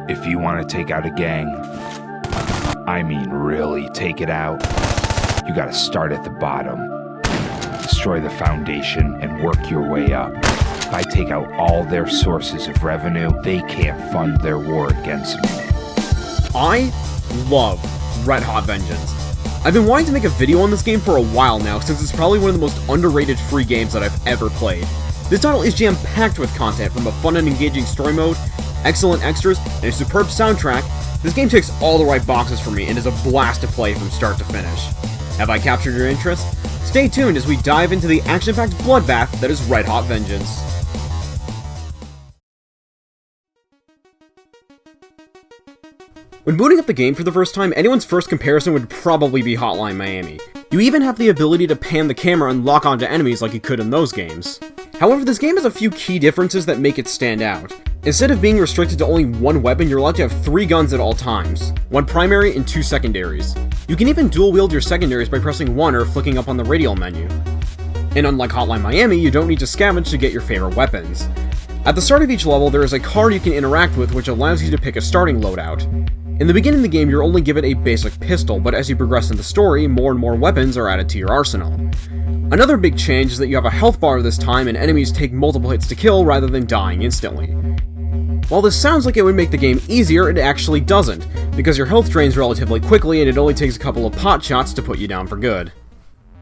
If you want to take out a gang, I mean really take it out, you gotta start at the bottom. Destroy the foundation and work your way up. If I take out all their sources of revenue, they can't fund their war against me. I love Red Hot Vengeance. I've been wanting to make a video on this game for a while now, since it's probably one of the most underrated free games that I've ever played. This title is jam-packed with content, from a fun and engaging story mode, excellent extras, and a superb soundtrack. This game ticks all the right boxes for me and is a blast to play from start to finish. Have I captured your interest? Stay tuned as we dive into the action-packed bloodbath that is Red Hot Vengeance. When booting up the game for the first time, anyone's first comparison would probably be Hotline Miami. You even have the ability to pan the camera and lock onto enemies like you could in those games. However, this game has a few key differences that make it stand out. Instead of being restricted to only one weapon, you're allowed to have 3 guns at all times, 1 primary and 2 secondaries. You can even dual wield your secondaries by pressing 1 or flicking up on the radial menu. And unlike Hotline Miami, you don't need to scavenge to get your favorite weapons. At the start of each level, there is a card you can interact with which allows you to pick a starting loadout. In the beginning of the game, you're only given a basic pistol, but as you progress in the story, more and more weapons are added to your arsenal. Another big change is that you have a health bar this time, and enemies take multiple hits to kill rather than dying instantly. While this sounds like it would make the game easier, it actually doesn't, because your health drains relatively quickly and it only takes a couple of pot shots to put you down for good.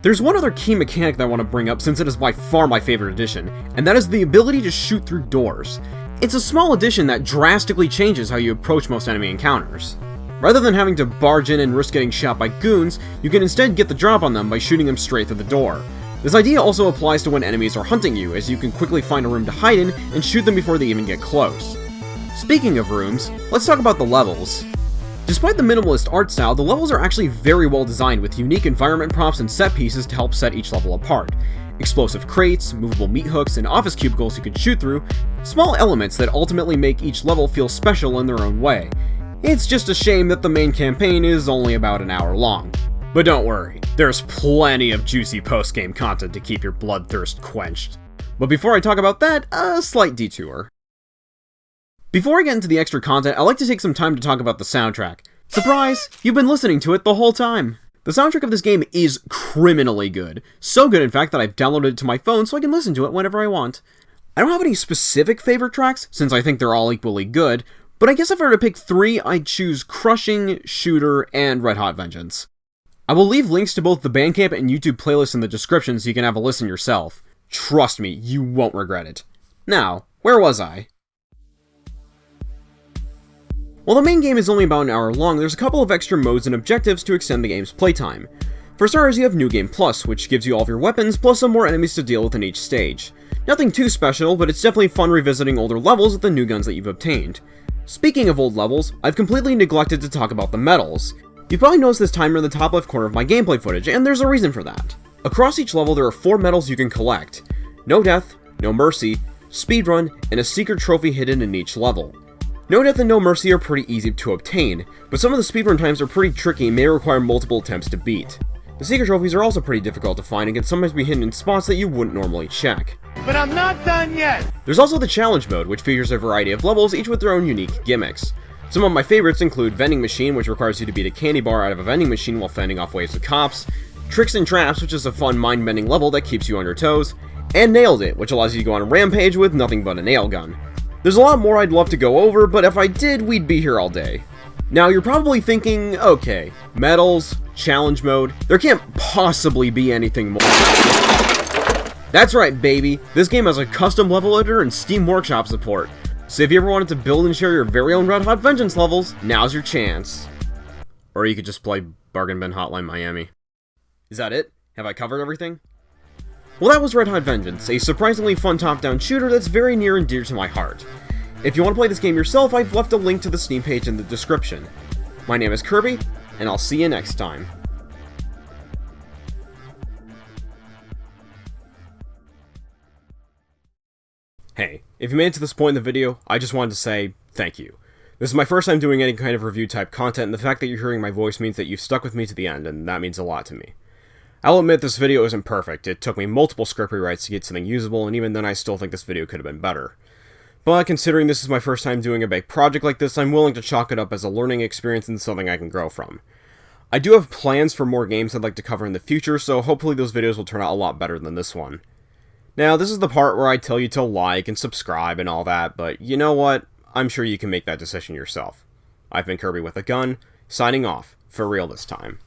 There's one other key mechanic that I want to bring up since it is by far my favorite addition, and that is the ability to shoot through doors. It's a small addition that drastically changes how you approach most enemy encounters. Rather than having to barge in and risk getting shot by goons, you can instead get the drop on them by shooting them straight through the door. This idea also applies to when enemies are hunting you, as you can quickly find a room to hide in and shoot them before they even get close. Speaking of rooms, let's talk about the levels. Despite the minimalist art style, the levels are actually very well designed with unique environment props and set pieces to help set each level apart. Explosive crates, movable meat hooks, and office cubicles you can shoot through, small elements that ultimately make each level feel special in their own way. It's just a shame that the main campaign is only about an hour long. But don't worry, there's plenty of juicy post-game content to keep your bloodthirst quenched. But before I talk about that, a slight detour. Before I get into the extra content, I'd like to take some time to talk about the soundtrack. Surprise! You've been listening to it the whole time! The soundtrack of this game is criminally good. So good, in fact, that I've downloaded it to my phone so I can listen to it whenever I want. I don't have any specific favorite tracks, since I think they're all equally good, but I guess if I were to pick 3, I'd choose Crushing, Shooter, and Red Hot Vengeance. I will leave links to both the Bandcamp and YouTube playlists in the description so you can have a listen yourself. Trust me, you won't regret it. Now, where was I? While the main game is only about an hour long, there's a couple of extra modes and objectives to extend the game's playtime. For starters, you have New Game Plus, which gives you all of your weapons, plus some more enemies to deal with in each stage. Nothing too special, but it's definitely fun revisiting older levels with the new guns that you've obtained. Speaking of old levels, I've completely neglected to talk about the medals. You've probably noticed this timer in the top left corner of my gameplay footage, and there's a reason for that. Across each level, there are 4 medals you can collect: No Death, No Mercy, Speedrun, and a secret trophy hidden in each level. No Death and No Mercy are pretty easy to obtain, but some of the speedrun times are pretty tricky and may require multiple attempts to beat. The secret trophies are also pretty difficult to find and can sometimes be hidden in spots that you wouldn't normally check. But I'm not done yet! There's also the challenge mode, which features a variety of levels, each with their own unique gimmicks. Some of my favorites include Vending Machine, which requires you to beat a candy bar out of a vending machine while fending off waves of cops, Tricks and Traps, which is a fun mind-bending level that keeps you on your toes, and Nailed It, which allows you to go on a rampage with nothing but a nail gun. There's a lot more I'd love to go over, but if I did, we'd be here all day. Now, you're probably thinking, okay, medals, challenge mode, there can't possibly be anything more. That's right, baby, this game has a custom level editor and Steam Workshop support, so if you ever wanted to build and share your very own Red Hot Vengeance levels, now's your chance. Or you could just play Bargain Bin Hotline Miami. Is that it? Have I covered everything? Well, that was Red Hot Vengeance, a surprisingly fun top-down shooter that's very near and dear to my heart. If you want to play this game yourself, I've left a link to the Steam page in the description. My name is Kirby, and I'll see you next time. Hey, if you made it to this point in the video, I just wanted to say thank you. This is my first time doing any kind of review type content, and the fact that you're hearing my voice means that you've stuck with me to the end, and that means a lot to me. I'll admit this video isn't perfect. It took me multiple script rewrites to get something usable, and even then I still think this video could have been better. But considering this is my first time doing a big project like this, I'm willing to chalk it up as a learning experience and something I can grow from. I do have plans for more games I'd like to cover in the future, so hopefully those videos will turn out a lot better than this one. Now, this is the part where I tell you to like and subscribe and all that, but you know what? I'm sure you can make that decision yourself. I've been Kirby with a Gun, signing off, for real this time.